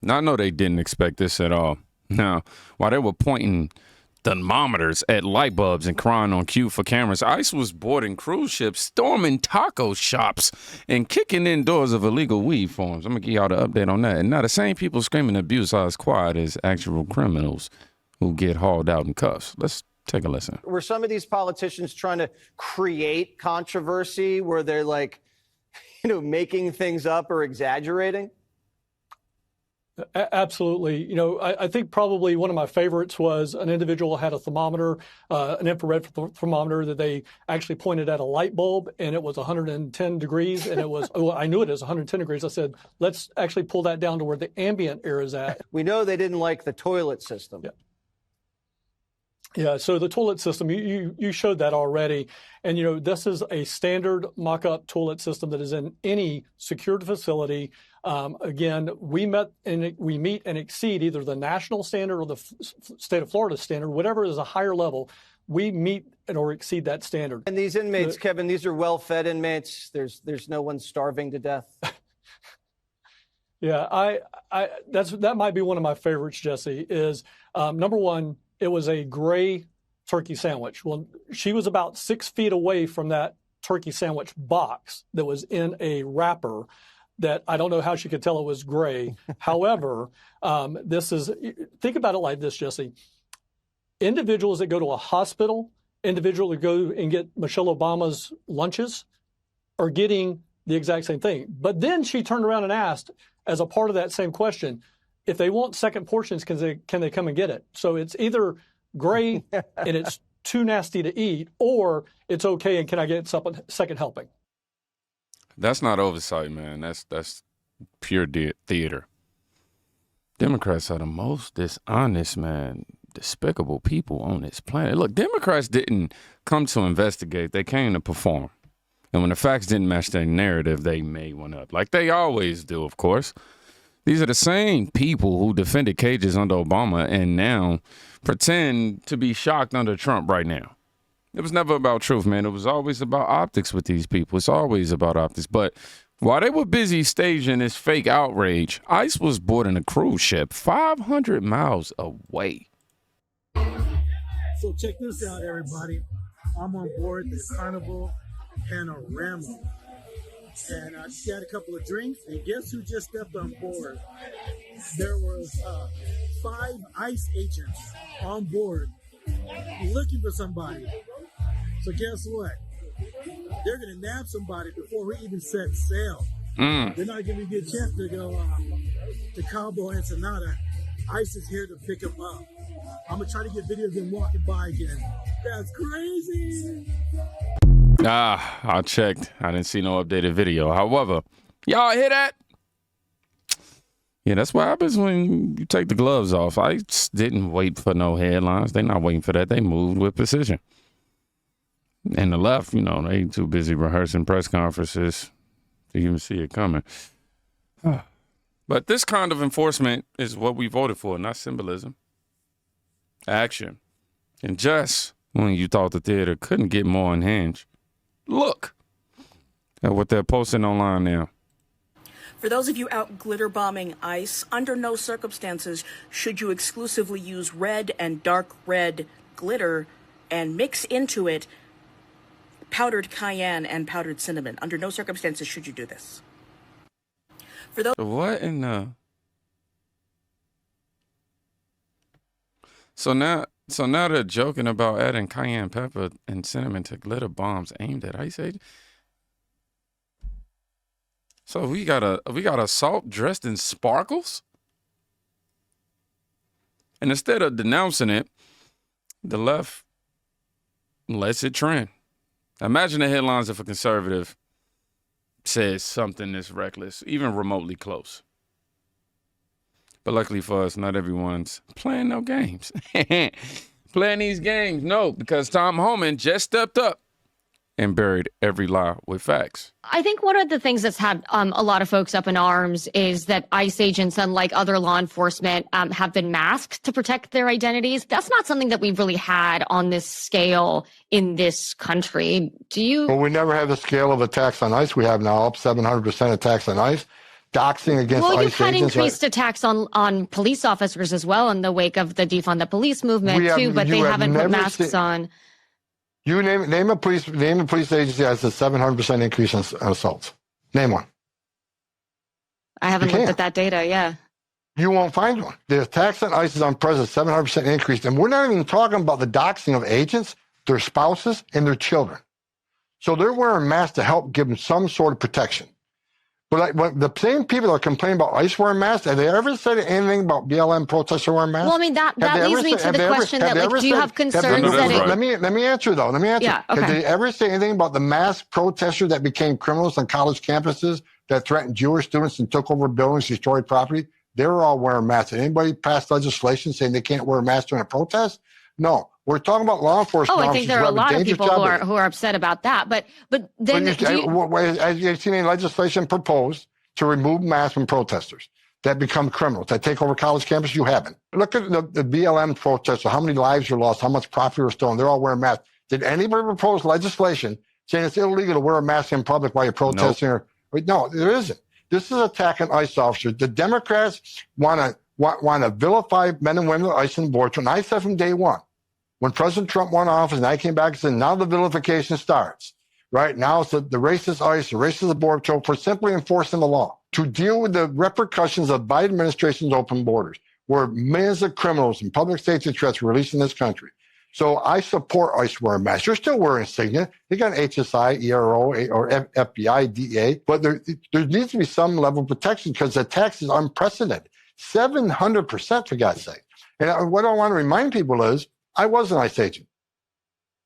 Now, I know they didn't expect this at all. Now, while they were pointing thermometers at light bulbs and crying on cue for cameras, ICE was boarding cruise ships, storming taco shops, and kicking in doors of illegal weed farms. I'm going to give y'all the update on that. And now the same people screaming abuse are as quiet as actual criminals who get hauled out in cuffs. Let's take a listen. Were some of these politicians trying to create controversy where they're like, making things up or exaggerating? Absolutely. I think probably one of my favorites was an individual had a thermometer, an infrared thermometer that they actually pointed at a light bulb, and it was 110 degrees, and it was, I knew it was 110 degrees. I said, let's actually pull that down to where the ambient air is at. We know they didn't like the toilet system. Yeah, so the toilet system, you showed that already. And, this is a standard mock-up toilet system that is in any secured facility. Again, we meet and exceed either the national standard or the state of Florida standard, whatever is a higher level. We meet or exceed that standard. And these inmates, Kevin, these are well-fed inmates. There's no one starving to death. Yeah, that might be one of my favorites, Jesse, is number one, it was a gray turkey sandwich. Well, she was about 6 feet away from that turkey sandwich box that was in a wrapper that I don't know how she could tell it was gray. However, think about it like this, Jesse. Individuals that go to a hospital, individuals that go and get Michelle Obama's lunches are getting the exact same thing. But then she turned around and asked, as a part of that same question, if they want second portions, can they come and get it? So it's either gray and it's too nasty to eat, or it's okay and can I get second helping? That's not oversight, man. That's pure theater. Democrats are the most dishonest, man, despicable people on this planet. Look, Democrats didn't come to investigate. They came to perform. And when the facts didn't match their narrative, they made one up, like they always do, of course. These are the same people who defended cages under Obama and now pretend to be shocked under Trump right now. It was never about truth, man. It was always about optics with these people. It's always about optics. But while they were busy staging this fake outrage, ICE was boarding a cruise ship 500 miles away. So check this out, everybody. I'm on board the Carnival Panorama. And I just had a couple of drinks, and guess who just stepped on board? There was 5 ICE agents on board looking for somebody. So guess what? They're going to nab somebody before we even set sail. They're not giving me a good chance to go to Cabo and Ensenada. ICE is here to pick them up. I'm going to try to get video of them walking by again. That's crazy. I checked. I didn't see no updated video. However, y'all hear that? Yeah, that's what happens when you take the gloves off. I didn't wait for no headlines. They're not waiting for that. They moved with precision. And the left, they too busy rehearsing press conferences to even see it coming. But this kind of enforcement is what we voted for, not symbolism. Action. And just when you thought the theater couldn't get more unhinged, look at what they're posting online now. For those of you out glitter bombing ICE, under no circumstances should you exclusively use red and dark red glitter and mix into it powdered cayenne and powdered cinnamon. Under no circumstances should you do this. For those what in the... So now they're joking about adding cayenne pepper and cinnamon to glitter bombs aimed at ICE agents. So we got a salt dressed in sparkles? And instead of denouncing it, the left lets it trend. Imagine the headlines if a conservative says something this reckless, even remotely close. But luckily for us, not everyone's playing no games. Playing these games, no, because Tom Homan just stepped up and buried every lie with facts. I think one of the things that's had a lot of folks up in arms is that ICE agents, unlike other law enforcement, have been masked to protect their identities. That's not something that we've really had on this scale in this country. Do you? Well, we never had the scale of attacks on ICE we have now, up 700% attacks on ICE. doxing against Well, ICE you've had agents. increased attacks on police officers as well in the wake of the defund the police movement too, but they haven't put masks on. You name a police agency that has a 700% increase in assaults. Name one. I haven't looked at that data. Yeah. You won't find one. The attacks on ICE is unprecedented, 700% increase. And we're not even talking about the doxing of agents, their spouses, and their children. So they're wearing masks to help give them some sort of protection. But the same people that are complaining about ICE wearing masks, have they ever said anything about BLM protesters wearing masks? Well, I mean, that leads me to the question that, like, do you have concerns that it... Let me answer, though. Let me answer. Yeah, okay. Have they ever say anything about the mass protesters that became criminals on college campuses that threatened Jewish students and took over buildings, destroyed property? They were all wearing masks. Did anybody pass legislation saying they can't wear a mask during a protest? No. We're talking about law enforcement. Oh, I think there are a lot of people who are upset about that. But then, have you seen any legislation proposed to remove masks from protesters that become criminals, that take over college campuses? You haven't. Look at the BLM protesters, how many lives were lost, how much property was stolen. They're all wearing masks. Did anybody propose legislation saying it's illegal to wear a mask in public while you're protesting? Nope. No, there isn't. This is attacking ICE officers. The Democrats want to vilify men and women at ICE and boards. When I said from day one, when President Trump won office and I came back and said, now the vilification starts. Right now, it's the racist ICE, the racist Border Patrol for simply enforcing the law to deal with the repercussions of Biden administration's open borders, where millions of criminals and public safety threats were released in this country. So I support ICE wearing masks. You're still wearing insignia. You got an HSI, ERO, or FBI, DEA, but there needs to be some level of protection because the tax is unprecedented. 700%, for God's sake. And what I want to remind people is, I was an ICE agent.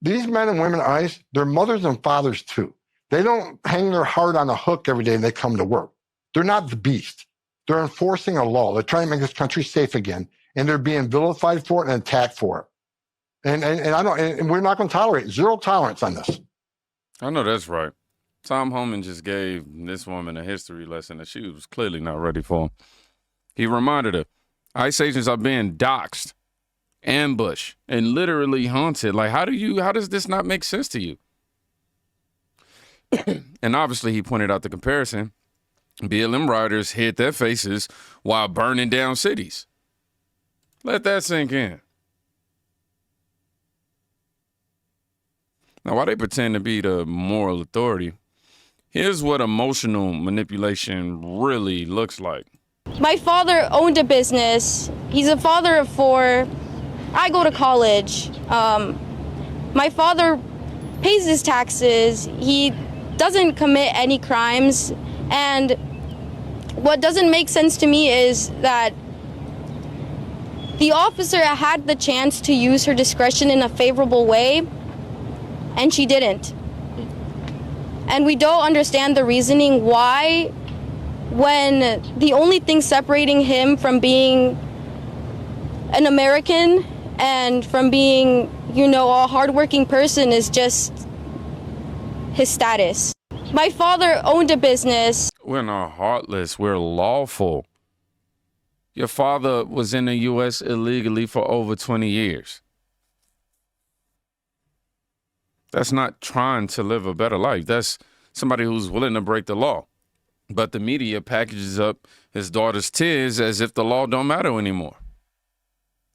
These men and women at ICE, they're mothers and fathers too. They don't hang their heart on a hook every day and they come to work. They're not the beast. They're enforcing a law. They're trying to make this country safe again, and they're being vilified for it and attacked for it. And we're not going to tolerate zero tolerance on this. I know that's right. Tom Homan just gave this woman a history lesson that she was clearly not ready for. He reminded her, ICE agents are being doxxed, ambushed, and literally haunted. Like, how does this not make sense to you? And obviously he pointed out the comparison. BLM rioters hid their faces while burning down cities. Let that sink in. Now, while they pretend to be the moral authority, here's what emotional manipulation really looks like. My father owned a business. He's a father of 4. I go to college. My father pays his taxes. He doesn't commit any crimes. And what doesn't make sense to me is that the officer had the chance to use her discretion in a favorable way, and she didn't. And we don't understand the reasoning why, when the only thing separating him from being an American and from being, a hardworking person is just his status. My father owned a business. We're not heartless. We're lawful. Your father was in the U.S. illegally for over 20 years. That's not trying to live a better life. That's somebody who's willing to break the law. But the media packages up his daughter's tears as if the law don't matter anymore.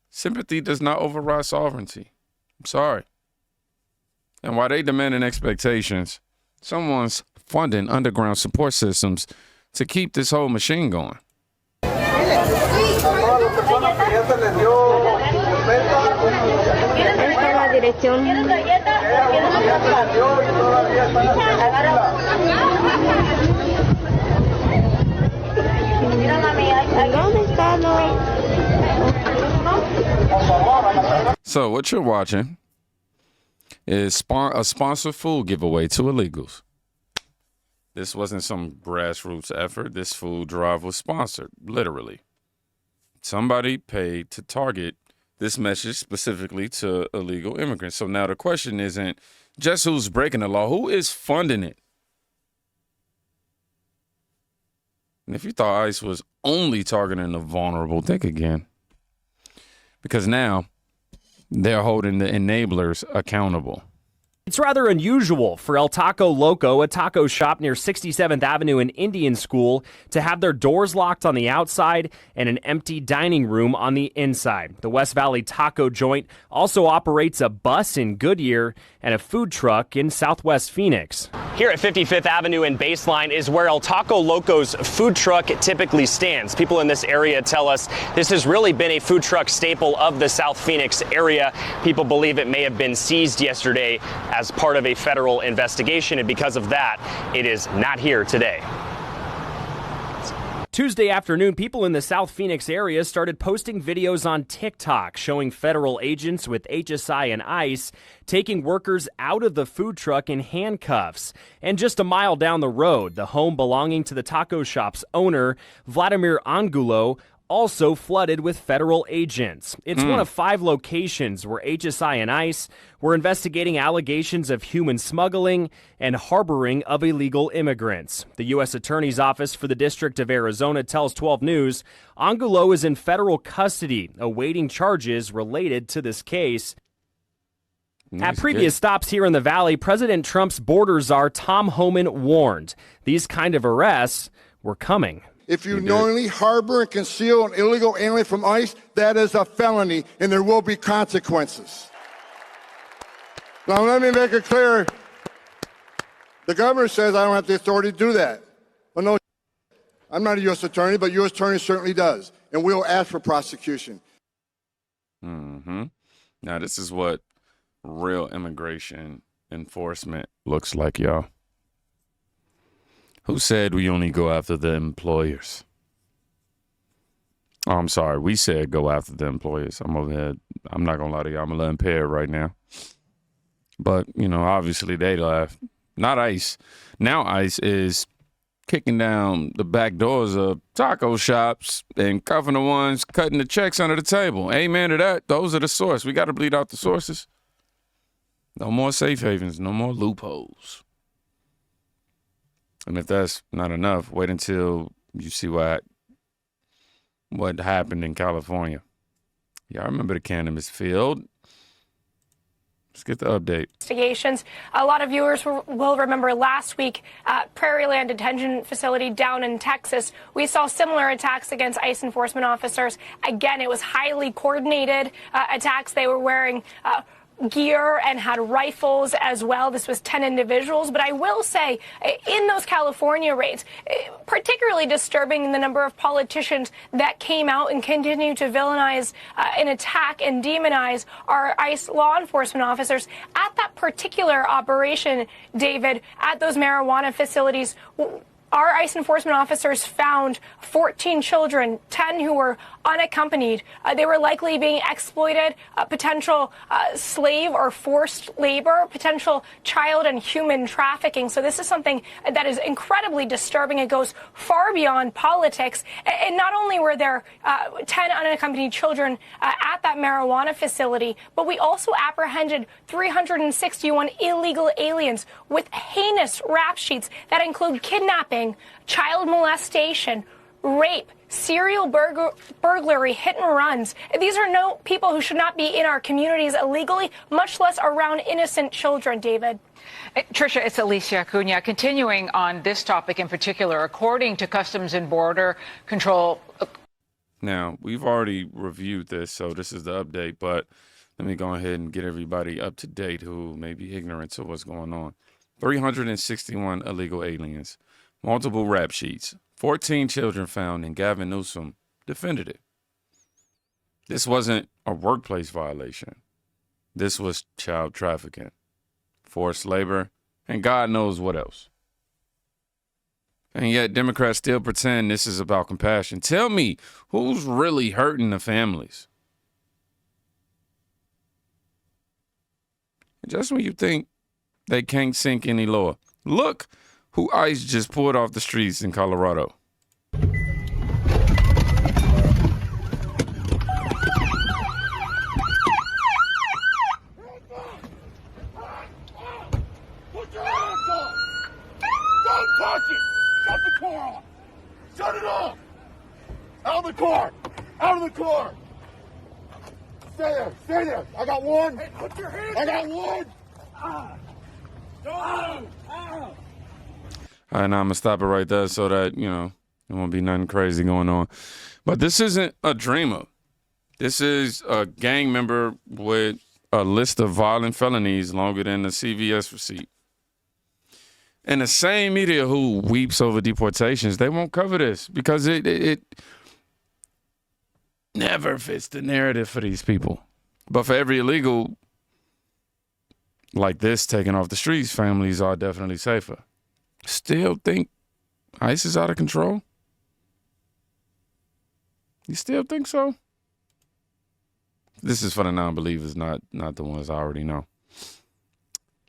Sympathy does not override sovereignty. I'm sorry. And while they demanding expectations, someone's funding underground support systems to keep this whole machine going. So what you're watching is a sponsored food giveaway to illegals. This wasn't some grassroots effort. This food drive was sponsored, literally. Somebody paid to target this message specifically to illegal immigrants. So now the question isn't just who's breaking the law, who is funding it? And if you thought ICE was only targeting the vulnerable, think again. Because now they're holding the enablers accountable. It's rather unusual for El Taco Loco, a taco shop near 67th Avenue and Indian School, to have their doors locked on the outside and an empty dining room on the inside. The West Valley Taco Joint also operates a bus in Goodyear and a food truck in Southwest Phoenix. Here at 55th Avenue and Baseline is where El Taco Loco's food truck typically stands. People in this area tell us this has really been a food truck staple of the South Phoenix area. People believe it may have been seized yesterday as part of a federal investigation, and because of that, it is not here today. Tuesday afternoon, people in the South Phoenix area started posting videos on TikTok showing federal agents with HSI and ICE taking workers out of the food truck in handcuffs. And just a mile down the road, the home belonging to the taco shop's owner, Vladimir Angulo, also flooded with federal agents. It's one of 5 locations where HSI and ICE were investigating allegations of human smuggling and harboring of illegal immigrants. The U.S. Attorney's Office for the District of Arizona tells 12 News Angulo is in federal custody, awaiting charges related to this case. At previous stops here in the Valley, President Trump's border czar Tom Homan warned these kind of arrests were coming. If you knowingly harbor and conceal an illegal alien from ICE, that is a felony, and there will be consequences. Now, let me make it clear. The governor says I don't have the authority to do that. Well, no, I'm not a U.S. attorney, but U.S. attorney certainly does, and we'll ask for prosecution. Now, this is what real immigration enforcement looks like, y'all. Who said we only go after the employers? Oh, I'm sorry. We said go after the employers. I'm over here. I'm not going to lie to you. I'm a little impaired right now. But, you know, obviously they laugh. Not ICE. Now ICE is kicking down the back doors of taco shops and cuffing the ones cutting the checks under the table. Amen to that. Those are the source. We got to bleed out the sources. No more safe havens. No more loopholes. And if that's not enough, wait until you see what happened in California. Y'all remember the cannabis field? Let's get the update. Investigations. A lot of viewers will remember last week at Prairieland Detention Facility down in Texas. We saw similar attacks against ICE enforcement officers. Again, it was highly coordinated attacks. They were wearing gear and had rifles as well. This was 10 individuals. But I will say, in those California raids, particularly disturbing the number of politicians that came out and continue to villainize and attack and demonize our ICE law enforcement officers. At that particular operation, David, at those marijuana facilities, our ICE enforcement officers found 14 children, 10 who were unaccompanied. They were likely being exploited, potential slave or forced labor, potential child and human trafficking. So this is something that is incredibly disturbing. It goes far beyond politics. And not only were there 10 unaccompanied children at that marijuana facility, but we also apprehended 361 illegal aliens with heinous rap sheets that include kidnapping, child molestation, rape, serial burglary, hit and runs. These are no people who should not be in our communities illegally, much less around innocent children, David. Tricia, it's Alicia Acuna. Continuing on this topic in particular, according to Customs and Border Control. Now, we've already reviewed this, so this is the update, but let me go ahead and get everybody up to date who may be ignorant to what's going on. 361 illegal aliens, multiple rap sheets, 14 children found, and Gavin Newsom defended it. This wasn't a workplace violation. This was child trafficking, forced labor, and God knows what else. And yet Democrats still pretend this is about compassion. Tell me, who's really hurting the families? Just when you think they can't sink any lower, look who ICE just pulled off the streets in Colorado. Put your hands up! Don't touch it! Shut the car off! Shut it off! Out of the car! Out of the car! Stay there! Stay there! I got one! Hey, put your hands up! I got one! All right, now I'm going to stop it right there so that, there won't be nothing crazy going on. But this isn't a dreamer. This is a gang member with a list of violent felonies longer than the CVS receipt. And the same media who weeps over deportations, they won't cover this because it never fits the narrative for these people. But for every illegal like this taken off the streets, families are definitely safer. Still think ICE is out of control? You still think so? This is for the non-believers, not the ones I already know.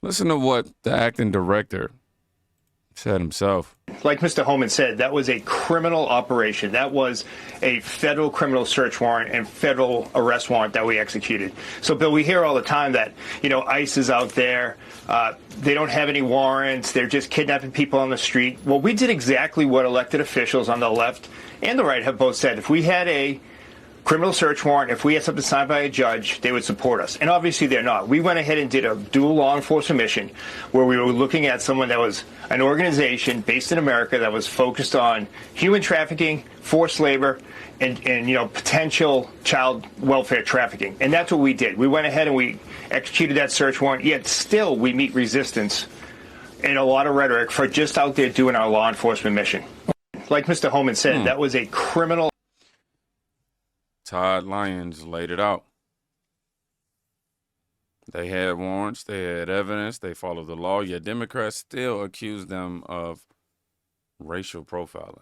Listen to what the acting director said himself. Like Mr. Homan said, that was a criminal operation. That was a federal criminal search warrant and federal arrest warrant that we executed. So, Bill, we hear all the time that, ICE is out there. They don't have any warrants. They're just kidnapping people on the street. Well, we did exactly what elected officials on the left and the right have both said. If we had a criminal search warrant, if we had something signed by a judge, they would support us. And obviously they're not. We went ahead and did a dual law enforcement mission where we were looking at someone that was an organization based in America that was focused on human trafficking, forced labor, and potential child welfare trafficking. And that's what we did. We went ahead and we executed that search warrant, yet still we meet resistance and a lot of rhetoric for just out there doing our law enforcement mission. Like Mr. Homan said, that was a criminal. Todd Lyons laid it out. They had warrants, they had evidence, they followed the law, yet Democrats still accuse them of racial profiling.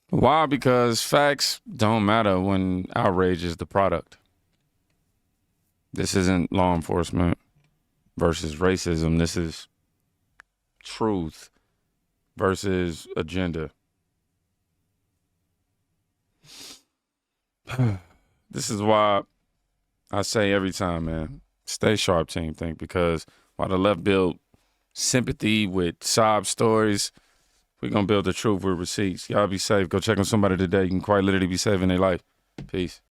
Why? Because facts don't matter when outrage is the product. This isn't law enforcement versus racism. This is truth versus agenda. This is why I say every time, man, stay sharp, Team Think, because while the left build sympathy with sob stories, we're going to build the truth with receipts. Y'all be safe. Go check on somebody today. You can quite literally be saving their life. Peace.